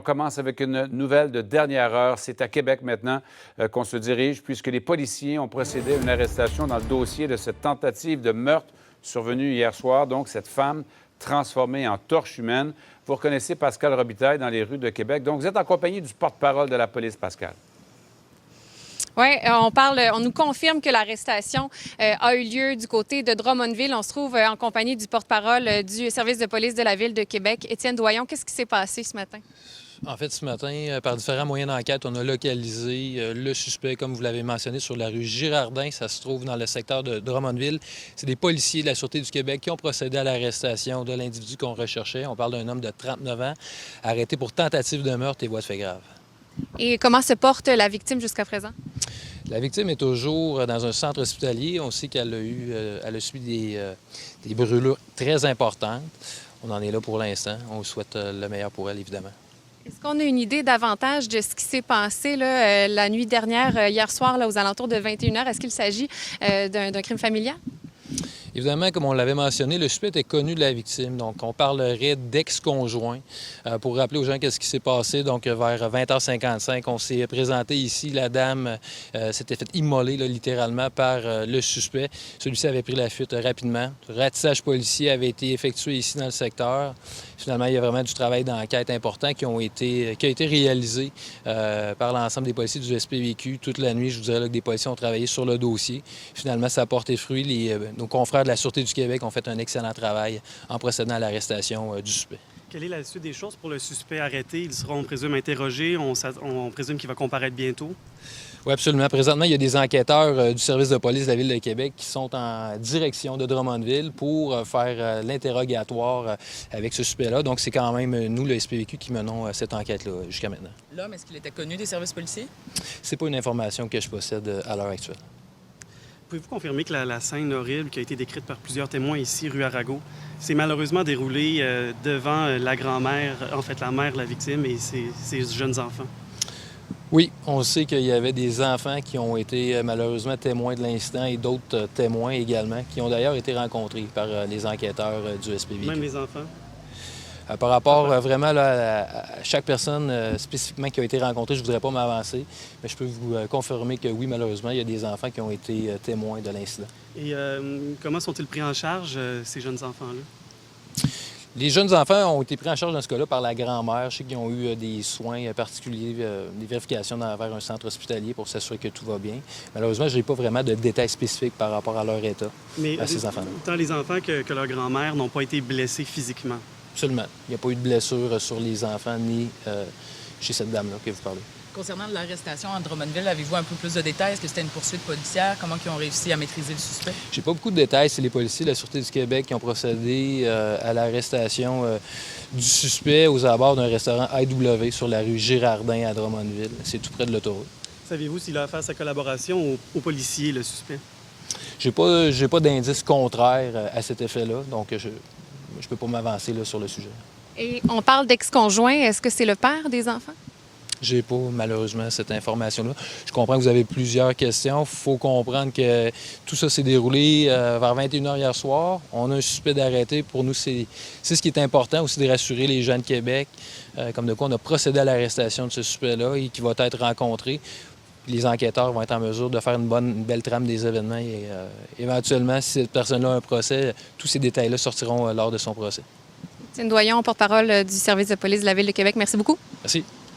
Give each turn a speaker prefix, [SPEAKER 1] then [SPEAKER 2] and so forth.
[SPEAKER 1] On commence avec une nouvelle de dernière heure. C'est à Québec maintenant qu'on se dirige puisque les policiers ont procédé à une arrestation dans le dossier de cette tentative de meurtre survenue hier soir. Donc, cette femme transformée en torche humaine. Vous reconnaissez Pascal Robitaille dans les rues de Québec. Donc, vous êtes en compagnie du porte-parole de la police, Pascal.
[SPEAKER 2] Oui, on nous confirme que l'arrestation a eu lieu du côté de Drummondville. On se trouve en compagnie du porte-parole du service de police de la Ville de Québec, Étienne Doyon. Qu'est-ce qui s'est passé ce matin?
[SPEAKER 3] En fait, ce matin, par différents moyens d'enquête, on a localisé le suspect, comme vous l'avez mentionné, sur la rue Girardin. Ça se trouve dans le secteur de Drummondville. C'est des policiers de la Sûreté du Québec qui ont procédé à l'arrestation de l'individu qu'on recherchait. On parle d'un homme de 39 ans, arrêté pour tentative de meurtre et voies de fait grave.
[SPEAKER 2] Et comment se porte la victime jusqu'à présent?
[SPEAKER 3] La victime est toujours dans un centre hospitalier. On sait qu'elle a subi des brûlures très importantes. On en est là pour l'instant. On souhaite le meilleur pour elle, évidemment.
[SPEAKER 2] Est-ce qu'on a une idée davantage de ce qui s'est passé là, la nuit dernière, hier soir, là, aux alentours de 21 h? Est-ce qu'il s'agit d'un crime familial?
[SPEAKER 3] Évidemment, comme on l'avait mentionné, le suspect est connu de la victime. Donc, on parlerait d'ex-conjoint. Pour rappeler aux gens qu'est-ce qui s'est passé, donc vers 20h55, on s'est présenté ici. La dame s'était fait immoler là, littéralement par le suspect. Celui-ci avait pris la fuite rapidement. Le ratissage policier avait été effectué ici dans le secteur. Finalement, il y a vraiment du travail d'enquête important qui a été réalisé par l'ensemble des policiers du SPVQ. Toute la nuit, je vous dirais là, que des policiers ont travaillé sur le dossier. Finalement, ça a porté fruit. Nos confrères de la Sûreté du Québec ont fait un excellent travail en procédant à l'arrestation du suspect.
[SPEAKER 4] Quelle est la suite des choses pour le suspect arrêté? Ils seront, on présume, interrogés. On présume qu'il va comparaître bientôt.
[SPEAKER 3] Oui, absolument. Présentement, il y a des enquêteurs du service de police de la Ville de Québec qui sont en direction de Drummondville pour faire l'interrogatoire avec ce suspect-là. Donc, c'est quand même nous, le SPVQ, qui menons cette enquête-là jusqu'à maintenant.
[SPEAKER 5] L'homme, est-ce qu'il était connu des services policiers?
[SPEAKER 3] C'est pas une information que je possède à l'heure actuelle.
[SPEAKER 4] Pouvez-vous confirmer que la scène horrible qui a été décrite par plusieurs témoins ici, rue Arago, s'est malheureusement déroulée devant la grand-mère, en fait la mère de la victime et ses jeunes enfants?
[SPEAKER 3] Oui, on sait qu'il y avait des enfants qui ont été malheureusement témoins de l'incident et d'autres témoins également, qui ont d'ailleurs été rencontrés par les enquêteurs du SPVQ.
[SPEAKER 4] Même les enfants?
[SPEAKER 3] Par rapport vraiment là, à chaque personne spécifiquement qui a été rencontrée, je ne voudrais pas m'avancer, mais je peux vous confirmer que oui, malheureusement, il y a des enfants qui ont été témoins de l'incident.
[SPEAKER 4] Et comment sont-ils pris en charge, ces jeunes enfants-là?
[SPEAKER 3] Les jeunes enfants ont été pris en charge dans ce cas-là par la grand-mère. Je sais qu'ils ont eu des soins particuliers, des vérifications vers un centre hospitalier pour s'assurer que tout va bien. Malheureusement, je n'ai pas vraiment de détails spécifiques par rapport à leur état, à ces enfants-là.
[SPEAKER 4] Tant les enfants que leur grand-mère n'ont pas été blessés physiquement?
[SPEAKER 3] Absolument. Il n'y a pas eu de blessure sur les enfants ni chez cette dame-là que vous parlez.
[SPEAKER 5] Concernant l'arrestation à Drummondville, avez-vous un peu plus de détails? Est-ce que c'était une poursuite policière? Comment ils ont réussi à maîtriser le suspect?
[SPEAKER 3] J'ai pas beaucoup de détails. C'est les policiers de la Sûreté du Québec qui ont procédé à l'arrestation du suspect aux abords d'un restaurant IW sur la rue Girardin à Drummondville. C'est tout près de l'autoroute.
[SPEAKER 4] Savez-vous s'il a fait sa collaboration aux policiers, le suspect?
[SPEAKER 3] J'ai pas d'indice contraire à cet effet-là, donc je peux pas m'avancer là, sur le sujet.
[SPEAKER 2] Et on parle d'ex-conjoint. Est-ce que c'est le père des enfants?
[SPEAKER 3] J'ai pas, malheureusement, cette information-là. Je comprends que vous avez plusieurs questions. Il faut comprendre que tout ça s'est déroulé vers 21 h hier soir. On a un suspect d'arrêté. Pour nous, c'est ce qui est important aussi de rassurer les gens de Québec. Comme de quoi, on a procédé à l'arrestation de ce suspect-là et qui va être rencontré. Les enquêteurs vont être en mesure de faire une belle trame des événements et éventuellement, si cette personne-là a un procès, tous ces détails-là sortiront lors de son procès.
[SPEAKER 2] Étienne Doyon, porte-parole du service de police de la Ville de Québec. Merci beaucoup.
[SPEAKER 3] Merci.